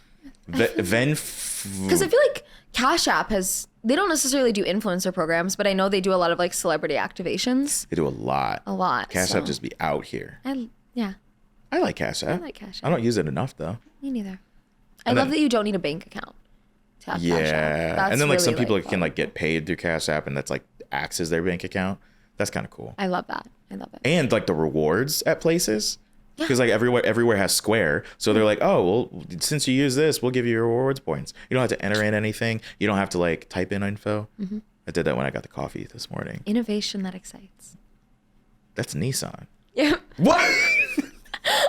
S2: Because I feel like Cash App they don't necessarily do influencer programs, but I know they do a lot of like celebrity activations.
S1: They do a lot.
S2: A lot.
S1: Cash
S2: so.
S1: App just be out here.
S2: Yeah.
S1: I like Cash App.
S2: I like Cash App.
S1: I don't use it enough though.
S2: Me neither. I love that you don't need a bank account to have Cash App. That's
S1: and then like
S2: really,
S1: some people
S2: like,
S1: can like get paid through Cash App, and that's like acts as their bank account. That's kind of cool.
S2: I love that. I love it.
S1: And like the rewards at places. Because like everywhere has Square, so they're like, oh well, since you use this, we'll give you your rewards points. You don't have to enter in anything. You don't have to like type in info. I did that when I got the coffee this morning.
S2: Innovation that excites.
S1: That's Nissan.
S2: Yeah.
S1: What?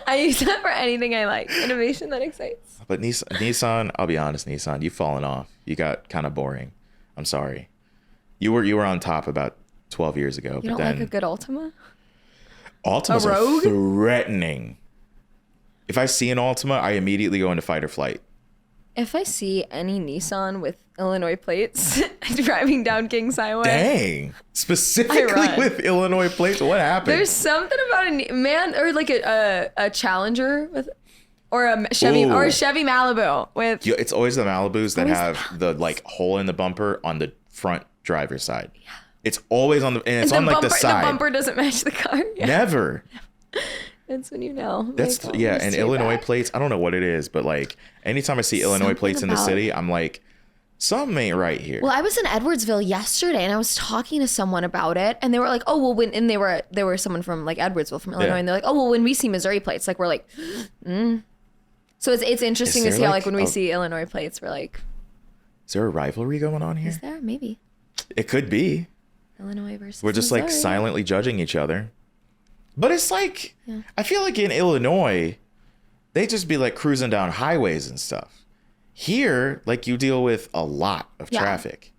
S2: I use that for anything I like. Innovation that excites.
S1: But Nissan, I'll be honest, Nissan, you've fallen off. You got kind of boring. I'm sorry. You were on top about 12 years ago.
S2: You don't like a good Altima?
S1: Altimas are threatening. If I see an Altima, I immediately go into fight or flight.
S2: If I see any Nissan with Illinois plates driving down Kings Highway.
S1: Dang. Specifically with Illinois plates, what happened?
S2: There's something about a man or like a Challenger with, or a Chevy Malibu with.
S1: It's always the Malibus that have the like hole in the bumper on the front driver's side. Yeah. It's always on and it's on like the side.
S2: The bumper doesn't match the car. Yeah.
S1: Never.
S2: That's when you know.
S1: That's and Illinois plates. I don't know what it is, but like anytime I see Illinois plates in the city, I'm like, something ain't right here.
S2: Well, I was in Edwardsville yesterday, and I was talking to someone about it, and they were like, "Oh, well," and they were someone from like Edwardsville from Illinois, and they're like, "Oh, well, when we see Missouri plates, like we're like, So it's interesting to see how like when we see Illinois plates, we're like,
S1: is there a rivalry going on here?
S2: Is there? Maybe.
S1: It could be.
S2: Illinois versus
S1: We're just
S2: Missouri.
S1: like silently judging each other. But it's like, I feel like in Illinois, they just be like cruising down highways and stuff. Here, like you deal with a lot of traffic.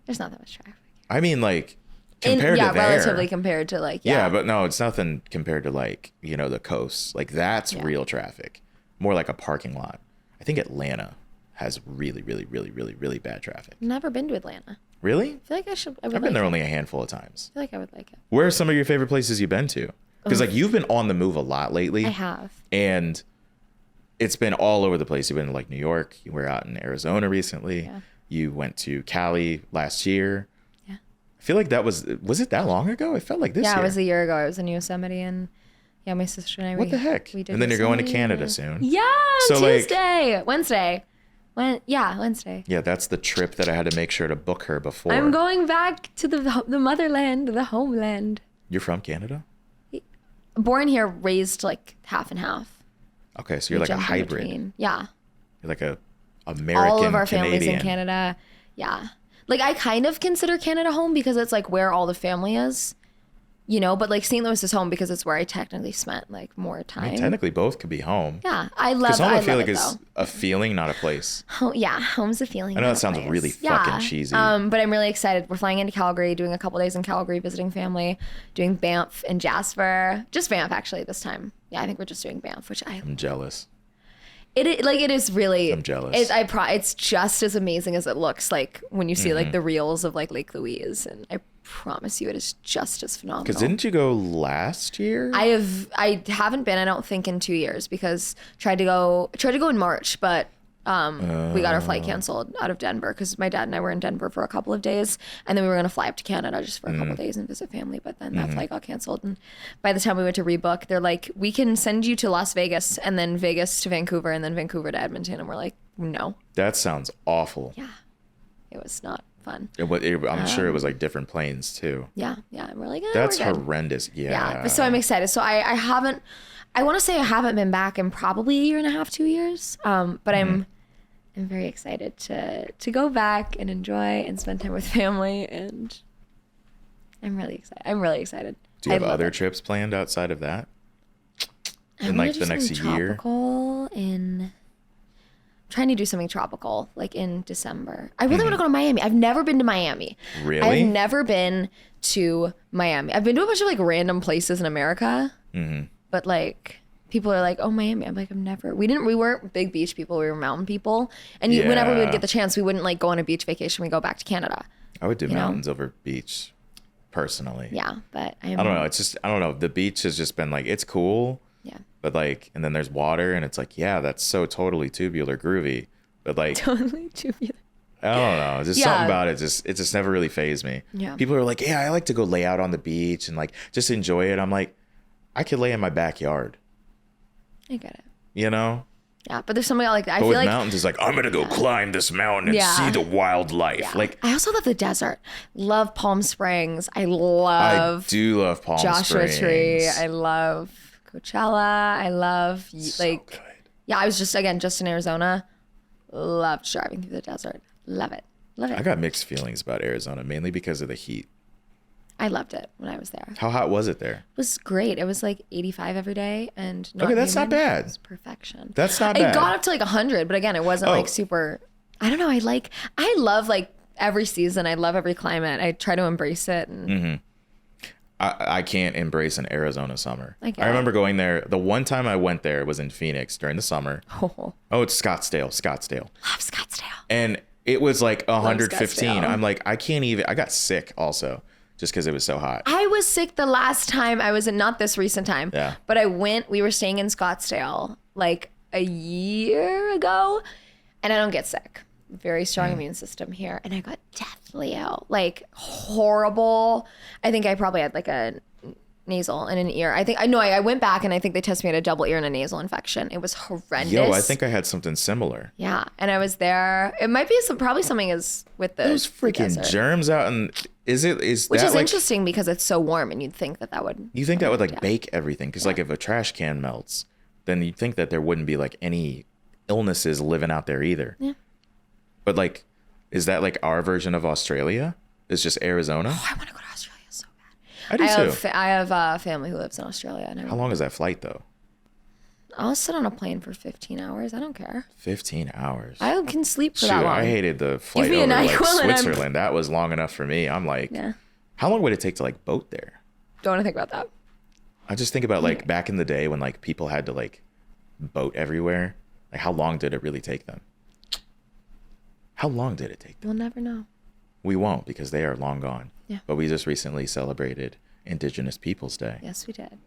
S2: There's not that much traffic.
S1: I mean, like compared to there.
S2: Relatively compared to like,
S1: Yeah, but no, it's nothing compared to like, you know, the coast. Like that's real traffic. More like a parking lot. I think Atlanta has really, really, really, really, really bad traffic.
S2: Never been to Atlanta.
S1: Really?
S2: I feel like I should.
S1: I've been there only a handful of times.
S2: I feel like I would like it.
S1: Where are some of your favorite places you've been to? Because like you've been on the move a lot lately.
S2: I have.
S1: And it's been all over the place. You've been to like New York. You were out in Arizona recently.
S2: Yeah.
S1: You went to Cali last year.
S2: Yeah.
S1: I feel like that was it that long ago? It felt like this year.
S2: Yeah, it was a year ago. I was in Yosemite and my sister and I.
S1: What the heck?
S2: We did
S1: and then you're going to Canada soon.
S2: Yeah,
S1: so
S2: Tuesday. Wednesday. Wednesday.
S1: Yeah, that's the trip that I had to make sure to book her before.
S2: I'm going back to the motherland, the homeland.
S1: You're from Canada?
S2: Born here, raised like half and half.
S1: Okay, so you're like a hybrid.
S2: Yeah.
S1: You're like a American
S2: all of our
S1: Canadian.
S2: families in Canada. Yeah. Like I kind of consider Canada home because it's like where all the family is. You know, but like St. Louis is home because it's where I technically spent like more time.
S1: I mean, technically both could be home.
S2: Yeah, I love.
S1: Home, I feel like is a feeling, not a place.
S2: Home's a feeling.
S1: I know that sounds really fucking cheesy.
S2: But I'm really excited. We're flying into Calgary, doing a couple days in Calgary, visiting family, doing Banff and Jasper. Just Banff actually this time. Yeah, I think we're just doing Banff, which I'm
S1: jealous.
S2: It is really.
S1: I'm jealous.
S2: It's just as amazing as it looks. Like when you see like the reels of like Lake Louise, and I promise you, it is just as phenomenal.
S1: Because didn't you go last year?
S2: I haven't been. I don't think in 2 years because tried to go in March, but we got our flight canceled out of Denver because my dad and I were in Denver for a couple of days, and then we were going to fly up to Canada just for a couple of days and visit family. But then that flight got canceled, and by the time we went to rebook, they're like, "We can send you to Las Vegas, and then Vegas to Vancouver, and then Vancouver to Edmonton." And we're like, "No."
S1: That sounds awful.
S2: Yeah, it was not fun.
S1: I'm sure it was like different planes too.
S2: Yeah, and we're like,
S1: that's horrendous. Yeah.
S2: So I'm excited. So I haven't. I want to say I haven't been back in probably a year and a half, 2 years. But I'm very excited to go back and enjoy and spend time with family, and I'm really excited.
S1: Do you have other trips planned outside of that? In like the next year?
S2: Trying to do something tropical, like in December. I really want to go to Miami. I've never been to Miami.
S1: Really?
S2: I've never been to Miami. I've been to a bunch of like random places in America, but like people are like, "Oh, Miami." I'm like, we weren't big beach people. We were mountain people. And whenever we would get the chance, we wouldn't like go on a beach vacation. We go back to Canada.
S1: I would do mountains over beach personally.
S2: Yeah, but
S1: I don't know. It's just, I don't know. The beach has just been like, it's cool.
S2: Yeah.
S1: But like, and then there's water, and it's like, yeah, that's so totally tubular groovy. But like,
S2: totally tubular.
S1: I don't know. Just something about it. It just never really fazed me.
S2: Yeah.
S1: People are like, yeah, I like to go lay out on the beach and like just enjoy it. I'm like, I could lay in my backyard.
S2: I get it.
S1: You know?
S2: Yeah, but there's something like I
S1: But
S2: feel
S1: with
S2: like
S1: mountains, it's like, I'm going to go climb this mountain and see the wildlife.
S2: Yeah.
S1: Like,
S2: I also love the desert. Love Palm Springs. I
S1: do love Palm
S2: Joshua
S1: Springs.
S2: Tree. I love Coachella. I love like
S1: good.
S2: yeah, I was just in Arizona. Loved driving through the desert. Love it. Love it.
S1: I got mixed feelings about Arizona, mainly because of the heat.
S2: I loved it when I was there.
S1: How hot was it there?
S2: It was great. It was like 85 every day and not
S1: Okay, that's not
S2: humid.
S1: bad.
S2: It was perfection.
S1: That's not bad.
S2: It got up to like 100, but again, it wasn't like super. I don't know. I love like every season. I love every climate. I try to embrace it. And
S1: I can't embrace an Arizona summer.
S2: I get
S1: I remember
S2: it.
S1: going there. The one time I went there was in Phoenix during the summer. Oh, it's Scottsdale.
S2: Love Scottsdale.
S1: And it was like 115.
S2: Scottsdale.
S1: I'm like, I can't even. I got sick also just because it was so hot.
S2: I was sick the last time I was in, not this recent time,
S1: Yeah.
S2: but we were staying in Scottsdale like a year ago, and I don't get sick. Very strong immune system here, and I got deathly ill, like horrible. I think I probably had like a nasal and an ear. I went back and I think they tested me at a double ear and a nasal infection. It was horrendous.
S1: Yo, I think I had something similar.
S2: Yeah, and I was there. It might be probably something is with
S1: Those freaking
S2: desert.
S1: germs out, and
S2: Which
S1: that
S2: is
S1: like,
S2: interesting because it's so warm, and you'd think that would.
S1: You think that would like bake everything? Because like if a trash can melts, then you'd think that there wouldn't be like any illnesses living out there either.
S2: Yeah.
S1: But like, is that like our version of Australia? It's just Arizona?
S2: Oh, I want to go to Australia so
S1: I
S2: bad.
S1: do too.
S2: I have family who lives in Australia. And
S1: How long is that flight though?
S2: I'll sit on a plane for 15 hours. I don't care.
S1: 15 hours.
S2: I can sleep for
S1: Shoot,
S2: that long.
S1: I hated the flight
S2: me
S1: over
S2: an
S1: like
S2: NyQuil and I'm-
S1: Switzerland. That was long enough for me. I'm like,
S2: Yeah.
S1: how long would it take to like boat there?
S2: Don't want to think about that.
S1: I just think about like back in the day when like people had to like boat everywhere. Like how long did it really take them? How long did it take them?
S2: We'll never know.
S1: We won't because they are long gone.
S2: Yeah.
S1: But we just recently celebrated Indigenous Peoples Day.
S2: Yes, we did.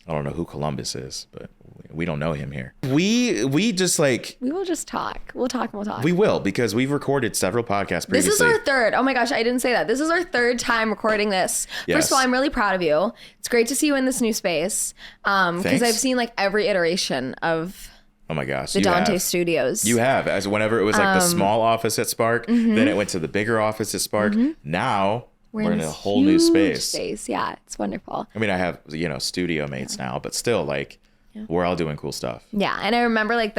S1: I don't know who Columbus is, but we don't know him here. We just like
S2: We will just talk. We'll talk and we'll talk.
S1: we will because we've recorded several podcasts previously.
S2: This is our third. Oh my gosh, I didn't say that. This is our third time recording this.
S1: Yes.
S2: First of all, I'm really proud of you. It's great to see you in this new space. Because
S1: Thanks.
S2: I've seen like every iteration of
S1: Oh my gosh.
S2: the
S1: you
S2: Dante
S1: have.
S2: Studios.
S1: You have. As whenever it was like the small office at Spark, then it went to the bigger office at Spark. Now we're in a
S2: this
S1: whole new
S2: huge
S1: space.
S2: Yeah, it's wonderful.
S1: I mean, I have, studio mates now, but still like we're all doing cool stuff.
S2: Yeah, and I remember like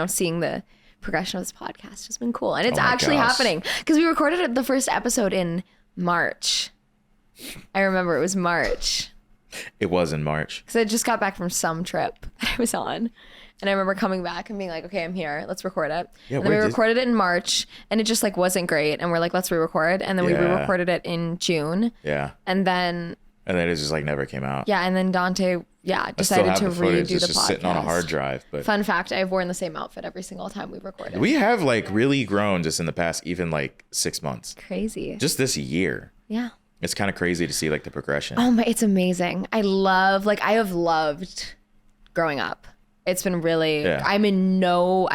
S2: seeing the progression of this podcast has been cool, and it's
S1: Oh my
S2: actually
S1: gosh.
S2: happening because we recorded the first episode in March. I remember it was March
S1: It was in March.
S2: because I just got back from some trip that I was on, and I remember coming back and being like, "Okay, I'm here. Let's record it."
S1: Yeah,
S2: and then we
S1: wait, did-
S2: recorded it in March, and it just like wasn't great, and we're like, "Let's re-record," and then we
S1: Yeah.
S2: re-recorded it in June,
S1: Yeah.
S2: and then
S1: And then it just like never came out.
S2: and then Dante
S1: I still
S2: decided
S1: have
S2: to
S1: the footage.
S2: redo
S1: It's
S2: the
S1: just
S2: podcast.
S1: sitting on a hard drive. But
S2: Fun fact: I've worn the same outfit every single time we've recorded.
S1: we have like really grown just in the past even like 6 months.
S2: Crazy.
S1: Just this year.
S2: Yeah.
S1: It's kind of crazy to see like the progression.
S2: Oh my, it's amazing. I have loved growing up. It's been really,
S1: Yeah.
S2: I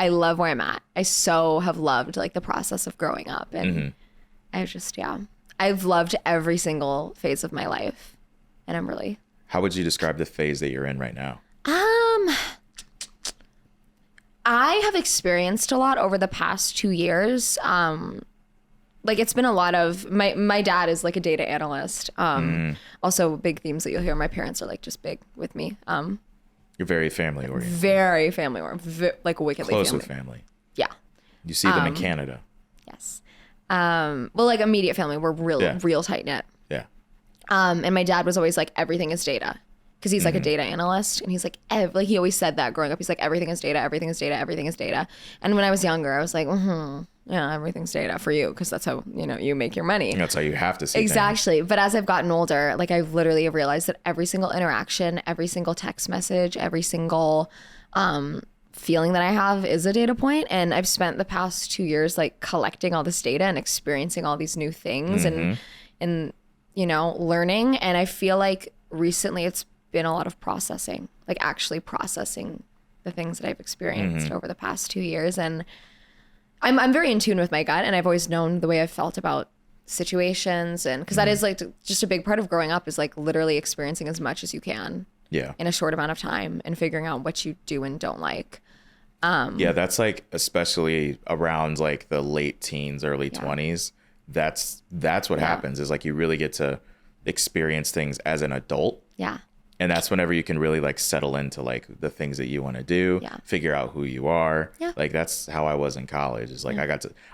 S2: love where I'm at. I so have loved like the process of growing up. And I've loved every single phase of my life. And I'm really,
S1: How would you describe the phase that you're in right now?
S2: I have experienced a lot over the past 2 years. Like it's been a lot of my dad is like a data analyst. Also big themes that you'll hear. My parents are like just big with me.
S1: You're very family oriented.
S2: Very family oriented, like wickedly
S1: Close
S2: family.
S1: with family.
S2: Yeah.
S1: You see them in Canada.
S2: Yes. Well, like immediate family, we're real tight knit.
S1: Yeah.
S2: And my dad was always like, everything is data. Because he's like a data analyst. And he's like, like he always said that growing up. He's like, everything is data, everything is data, everything is data. And when I was younger, I was like, yeah, everything's data for you. Because that's how, you make your money.
S1: That's how you have to see things.
S2: Exactly. But as I've gotten older, like I've literally realized that every single interaction, every single text message, every single feeling that I have is a data point. And I've spent the past 2 years like collecting all this data and experiencing all these new things and learning. And I feel like recently it's been a lot of processing, like actually processing the things that I've experienced over the past 2 years. And I'm very in tune with my gut, and I've always known the way I've felt about situations, and because that is like just a big part of growing up is like literally experiencing as much as you can
S1: Yeah.
S2: in a short amount of time and figuring out what you do and don't like.
S1: Yeah, that's like especially around like the late teens, early 20s. That's what happens is like you really get to experience things as an adult.
S2: Yeah.
S1: And that's whenever you can really like settle into like the things that you want to do, figure out who you are.
S2: Yeah.
S1: Like that's how I was in college. It's like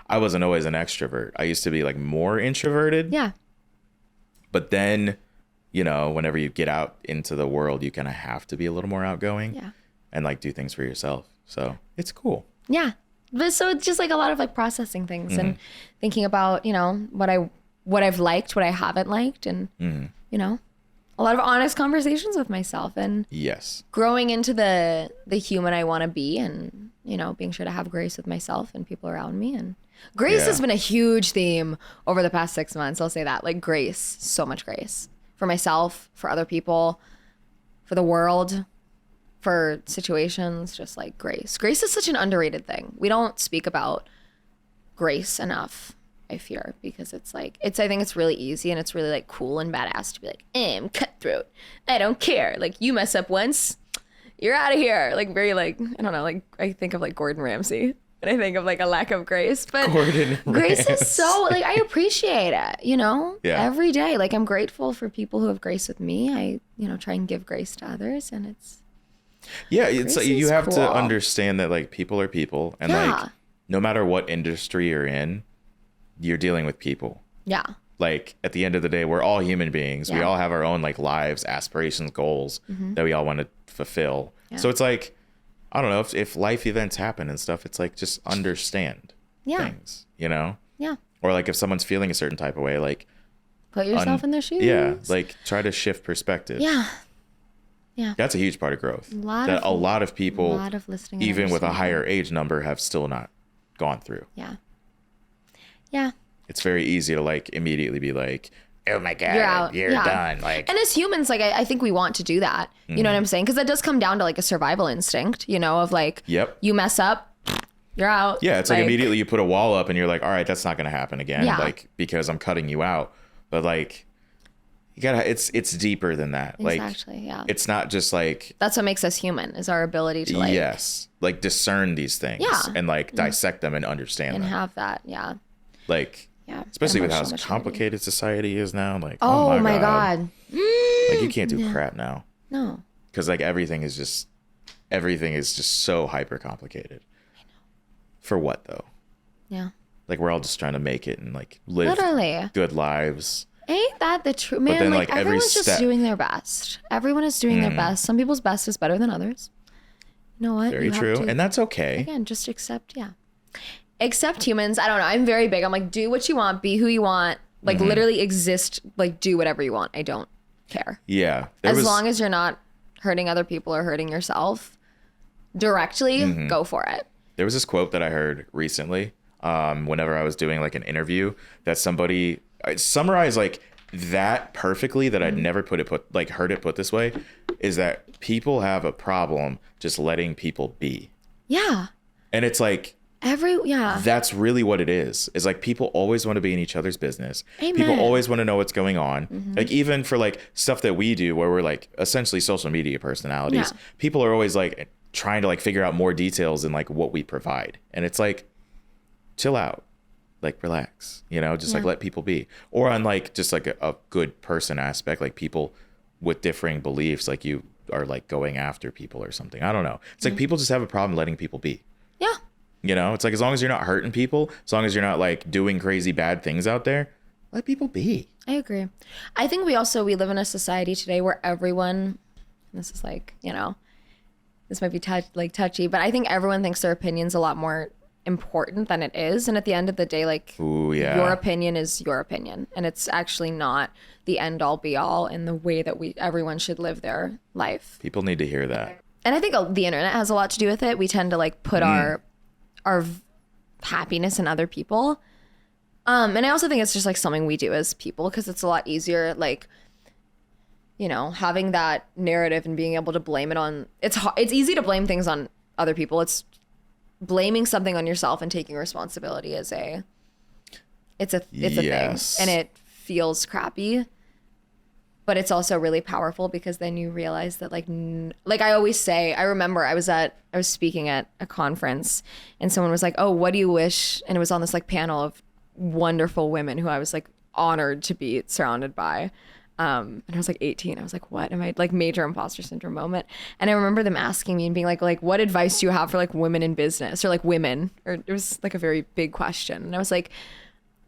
S1: I wasn't always an extrovert. I used to be like more introverted.
S2: Yeah.
S1: But then, you know, whenever you get out into the world, you kind of have to be a little more outgoing and like do things for yourself. So it's cool.
S2: Yeah. But so it's just like a lot of like processing things and thinking about, you know, what I've liked, what I haven't liked, and, you know, a lot of honest conversations with myself and growing into the human I want to be and, you know, being sure to have grace with myself and people around me. And grace has been a huge theme over the past 6 months. I'll say that, like grace, so much grace for myself, for other people, for the world, for situations, just like grace. Grace is such an underrated thing. We don't speak about grace enough, I fear, because it's like, I think it's really easy and it's really like cool and badass to be like, I'm cutthroat. I don't care. Like you mess up once, you're out of here. Like very like, I don't know, like I think of like Gordon Ramsay and I think of like a lack of grace, but grace is so like, I appreciate it, you know, every day. Like I'm grateful for people who have grace with me. I, you know, try and give grace to others and it's
S1: like you have to understand that like people are people and like no matter what industry you're in, you're dealing with people. Yeah. Like at the end of the day, we're all human beings. We all have our own like lives, aspirations, goals that we all want to fulfill. So it's like, I don't know, if life events happen and stuff, it's like just understand things, you know? Yeah. Or like if someone's feeling a certain type of way, like
S2: put yourself in their shoes.
S1: Yeah. Like try to shift perspective. Yeah. Yeah. That's a huge part of growth. A lot of people, even with a higher age number, have still not gone through. Yeah. Yeah. It's very easy to like immediately be like, oh my God, you're done. Like,
S2: and as humans, like I think we want to do that. You know what I'm saying? Because that does come down to like a survival instinct, you know, of like, you mess up, you're out.
S1: Yeah. It's like immediately you put a wall up and you're like, all right, that's not going to happen again. Like, because I'm cutting you out. But like, you gotta, it's deeper than that.
S2: Exactly.
S1: Like, it's not just like,
S2: that's what makes us human is our ability to like,
S1: like discern these things and like dissect them and understand them.
S2: And have that. Yeah.
S1: Like, especially with how complicated society is now. Like,
S2: oh my God.
S1: Like you can't do crap now.
S2: No.
S1: Because like everything is just so hyper complicated. I know. For what though? Yeah. Like we're all just trying to make it and like live good lives.
S2: Ain't that the truth, man? Then, like everyone's just doing their best. Everyone is doing their best. Some people's best is better than others. You know what?
S1: Very true. And that's okay.
S2: Again, just accept, accept humans. I don't know. I'm very big. I'm like, do what you want, be who you want, like literally exist, like do whatever you want. I don't care. Yeah. As long as you're not hurting other people or hurting yourself directly, go for it.
S1: There was this quote that I heard recently whenever I was doing like an interview that somebody summarized like that perfectly that I'd never heard it put this way, is that people have a problem just letting people be. Yeah. And it's like, that's really what it is. It's like people always want to be in each other's business. Amen. People always want to know what's going on. Like even for like stuff that we do where we're like essentially social media personalities, people are always like trying to like figure out more details in like what we provide. And it's like, chill out, like relax, you know, just like let people be. Or on like just like a good person aspect, like people with differing beliefs, like you are like going after people or something. I don't know. It's like people just have a problem letting people be. Yeah. You know, it's like as long as you're not hurting people, as long as you're not like doing crazy bad things out there, let people be.
S2: I agree. I think we live in a society today where everyone, this is like, you know, this might be touchy, but I think everyone thinks their opinion's a lot more important than it is. And at the end of the day, like your opinion is your opinion. And it's actually not the end all be all in the way that everyone should live their life.
S1: People need to hear that.
S2: And I think the internet has a lot to do with it. We tend to like put our happiness in other people. And I also think it's just like something we do as people because it's a lot easier, like, you know, having that narrative and being able to blame it on, it's easy to blame things on other people. It's blaming something on yourself and taking responsibility is it's a thing and it feels crappy. but it's also really powerful because then you realize that like I always say, I remember I was speaking at a conference and someone was like, oh, what do you wish? And it was on this like panel of wonderful women who I was like honored to be surrounded by. And I was like 18. I was like, what am I, like, major imposter syndrome moment. And I remember them asking me and being like, what advice do you have for like women in business or like women? Or it was like a very big question. And I was like,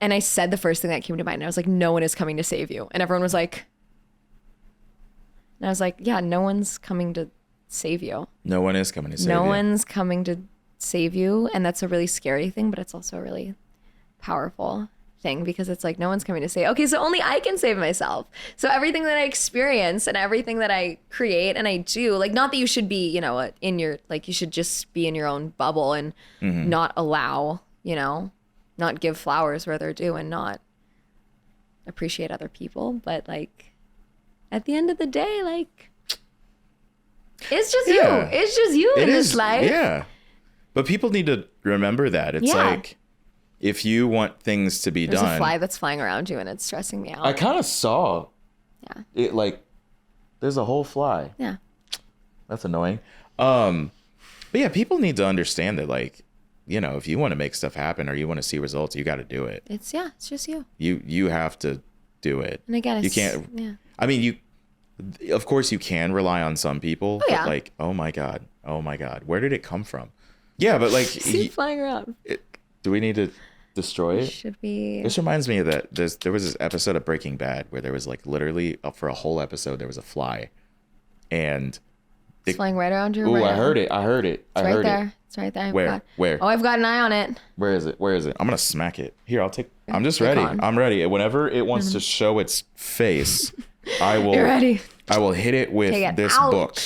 S2: and I said the first thing that came to mind. And I was like, no one is coming to save you. And everyone was like, and I was like, yeah, no one's coming to save you.
S1: No one is coming to save you.
S2: No one's coming to save you. And that's a really scary thing, but it's also a really powerful thing because it's like no one's coming to say, okay, so only I can save myself. So everything that I experience and everything that I create and I do, like, not that you should be, you know, in your, like, you should just be in your own bubble and not allow, you know, not give flowers where they're due and not appreciate other people. But like at the end of the day, like, it's just you. It's just you in this life.
S1: Yeah. But people need to remember that. It's like, if you want things to be done.
S2: There's a fly that's flying around you and it's stressing me out.
S1: I kind of saw it, like, there's a whole fly.
S2: Yeah.
S1: That's annoying. But yeah, people need to understand that, like, you know, if you want to make stuff happen or you want to see results, you got to do it.
S2: It's just you.
S1: You have to do it.
S2: And again,
S1: you can't. I mean, of course you can rely on some people. But like, oh my God, where did it come from? Yeah, but like,
S2: see flying around.
S1: Do we need to destroy it?
S2: Should be.
S1: This reminds me of that. There was this episode of Breaking Bad where there was like literally for a whole episode there was a fly, and
S2: it's flying right around your.
S1: Ooh, I heard it.
S2: It's right there. It's right there.
S1: Where?
S2: Oh, I've got an eye on it.
S1: Where is it? I'm gonna smack it. Here, I'm just ready. I'm ready. Whenever it wants to show its face, I will.
S2: You're ready.
S1: I will hit it with this book.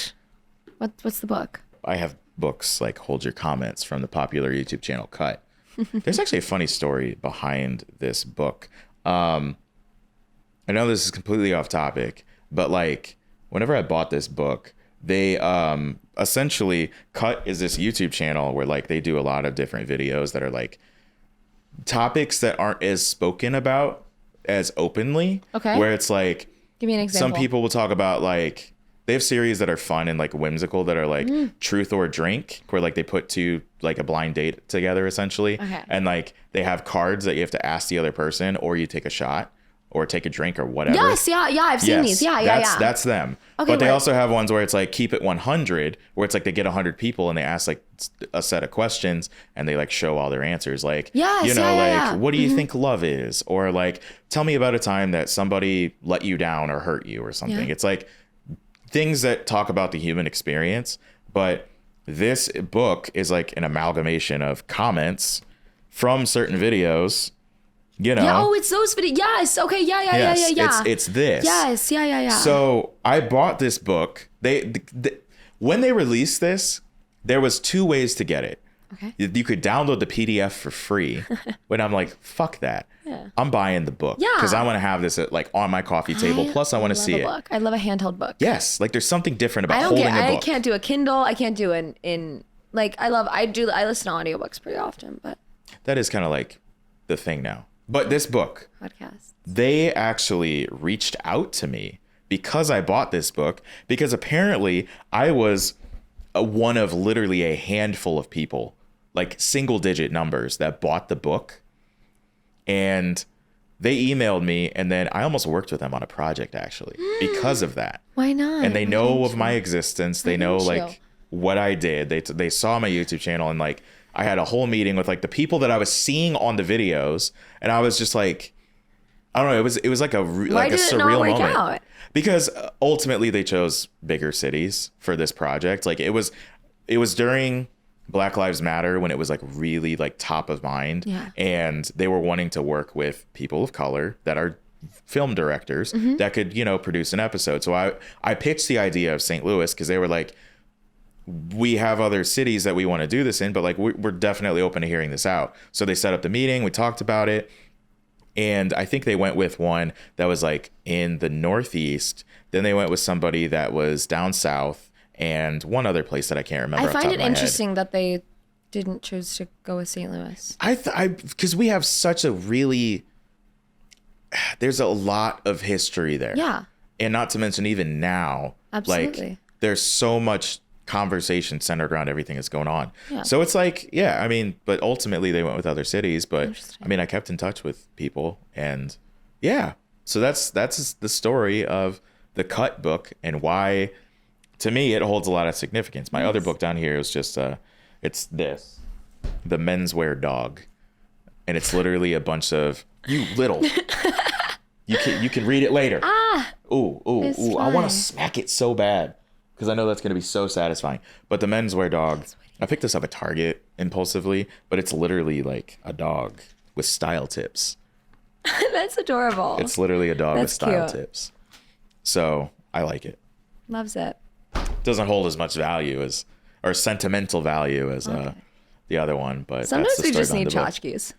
S2: What's the book?
S1: I have books like Hold Your Comments from the popular YouTube channel Cut. There's actually a funny story behind this book. I know this is completely off topic, but like whenever I bought this book, they essentially Cut is this YouTube channel where like they do a lot of different videos that are like topics that aren't as spoken about as openly.
S2: Okay.
S1: Where it's like,
S2: give me an example.
S1: Some people will talk about like, they have series that are fun and like whimsical that are like Truth or Drink, where like they put two like a blind date together essentially.
S2: Okay.
S1: And like they have cards that you have to ask the other person, or you take a shot or take a drink or whatever.
S2: Yes, yeah, I've seen these. Yeah.
S1: That's them.
S2: Okay,
S1: but they also have ones where it's like Keep It 100, where it's like they get 100 people and they ask like a set of questions and they like show all their answers. Like, what do you think love is? Or like, tell me about a time that somebody let you down or hurt you or something. Yeah. It's like things that talk about the human experience. But this book is like an amalgamation of comments from certain videos. You know?
S2: Yeah, it's those videos. Yes. Okay. Yeah.
S1: It's this.
S2: Yes. Yeah.
S1: So I bought this book. When they released this, there was two ways to get it.
S2: Okay.
S1: You could download the PDF for free. But I'm like, fuck that.
S2: Yeah.
S1: I'm buying the book.
S2: Yeah.
S1: Because I want to have this like on my coffee table. Plus, I want to see it.
S2: I love a handheld book.
S1: Yes. Like there's something different about holding a book.
S2: I can't do a Kindle. I can't do I listen to audiobooks pretty often, but
S1: that is kind of like the thing now. But this book,
S2: podcast,
S1: they actually reached out to me because I bought this book, because apparently I was one of literally a handful of people, like single digit numbers, that bought the book. And they emailed me, and then I almost worked with them on a project actually because of that.
S2: Why not?
S1: And they know of my existence. They know like what I did. They saw my YouTube channel, and like I had a whole meeting with like the people that I was seeing on the videos, and I was just like, I don't know. It was like a surreal moment. Out? Because ultimately they chose bigger cities for this project. Like it was during Black Lives Matter when it was like really like top of mind.
S2: Yeah.
S1: And they were wanting to work with people of color that are film directors that could, produce an episode. So I pitched the idea of St. Louis because they were like, we have other cities that we want to do this in, but like we're definitely open to hearing this out. So they set up the meeting, we talked about it, and I think they went with one that was like in the Northeast. Then they went with somebody that was down south, and one other place that I can't remember.
S2: I find it interesting that they didn't choose to go with St. Louis.
S1: Because we have such a really, there's a lot of history there.
S2: Yeah.
S1: And not to mention even now,
S2: Absolutely.
S1: like there's so much conversation centered around everything that's going on.
S2: Yeah.
S1: So it's like, yeah, I mean, but ultimately they went with other cities, but I mean, I kept in touch with people and yeah. So that's the story of the Cut book and why, to me, it holds a lot of significance. My other book down here is just, it's this, The Menswear Dog. And it's literally a bunch of, you little, you can read it later. Ooh, I want to smack it so bad. Because I know that's going to be so satisfying. But the Menswear Dog, I picked this up at Target impulsively, but it's literally like a dog with style tips.
S2: That's adorable.
S1: It's literally a dog with style
S2: cute.
S1: tips. So I like it.
S2: Loves it.
S1: Doesn't hold as much value as, or sentimental value as the other one. But
S2: Sometimes
S1: that's the
S2: we
S1: story
S2: just need
S1: behind the book.
S2: tchotchkes.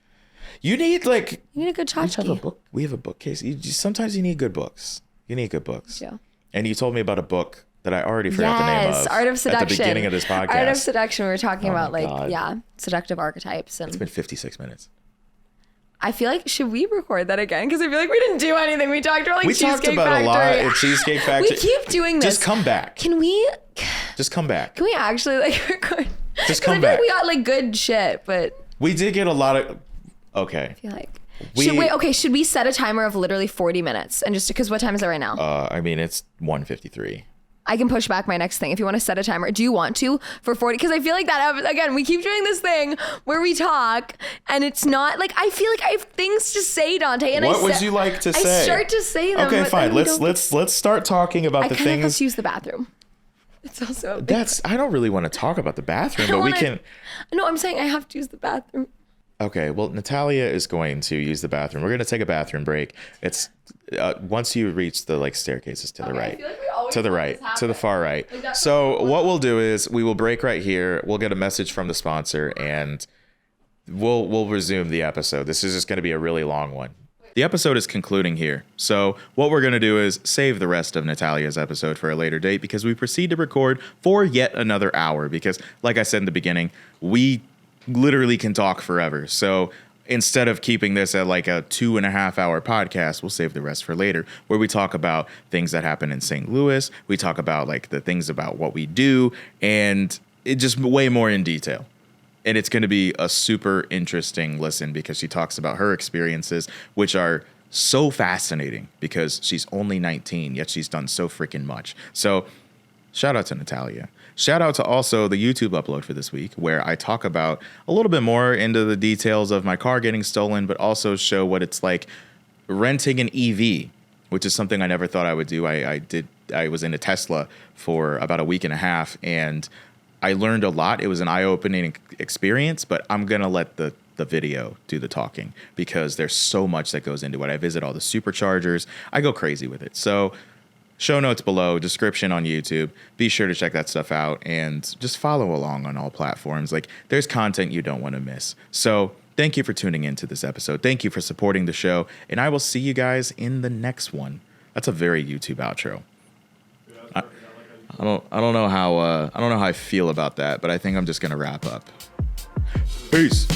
S1: You need like,
S2: You need a good tchotchke.
S1: we have a bookcase. Sometimes you need good books. You need good books.
S2: Yeah.
S1: And you told me about a book that I already forgot the name of.
S2: Yes, Art of Seduction.
S1: At the beginning of this podcast.
S2: Art of Seduction. We were talking about
S1: God.
S2: seductive archetypes. And
S1: It's been 56 minutes.
S2: I feel like, should we record that again? Because I feel like we didn't do anything. We talked about
S1: We talked about a lot at Cheesecake Factory.
S2: We keep doing this.
S1: Just come back.
S2: Can we actually record?
S1: Just come
S2: I feel
S1: back.
S2: like we got like good shit, but
S1: We did get a lot of. Okay.
S2: I feel like.
S1: We-
S2: Should we set a timer of literally 40 minutes? And just because what time is it right now?
S1: I mean, it's 1:53.
S2: I can push back my next thing if you want to set a timer. Do you want to for 40? Because I feel like that, again, we keep doing this thing where we talk and it's not like, I feel like I have things to say, Dante. And
S1: What would you like to say?
S2: I start to say them.
S1: Okay,
S2: but
S1: fine.
S2: then
S1: Let's start talking about the things.
S2: Let's use the bathroom. It's also.
S1: I don't really want to talk about the bathroom, but we can.
S2: No, I'm saying I have to use the bathroom.
S1: Okay, well, Natalia is going to use the bathroom. We're going to take a bathroom break. It's once you reach the staircases to the right,
S2: I feel like we always
S1: to the
S2: let
S1: right,
S2: this
S1: to the
S2: happen.
S1: far right.
S2: Like, that's
S1: So what we'll do is we will break right here. We'll get a message from the sponsor, and we'll resume the episode. This is just going to be a really long one. The episode is concluding here. So what we're going to do is save the rest of Natalia's episode for a later date because we proceed to record for yet another hour because, like I said in the beginning, we literally can talk forever. So instead of keeping this at like a 2.5 hour podcast, we'll save the rest for later, where we talk about things that happen in St. Louis. We talk about like the things about what we do and it just way more in detail. And it's going to be a super interesting listen because she talks about her experiences, which are so fascinating because she's only 19, yet she's done so freaking much. So shout out to Natalia. Shout out to also the YouTube upload for this week, where I talk about a little bit more into the details of my car getting stolen, but also show what it's like renting an EV, which is something I never thought I would do. I was in a Tesla for about a week and a half, and I learned a lot. It was an eye-opening experience, but I'm going to let the video do the talking because there's so much that goes into it. I visit all the superchargers. I go crazy with it. So show notes below, description on YouTube. Be sure to check that stuff out and just follow along on all platforms. Like, there's content you don't want to miss. So thank you for tuning into this episode. Thank you for supporting the show, and I will see you guys in the next one. That's a very YouTube outro. I don't know how I feel about that, but I think I'm just gonna wrap up. Peace.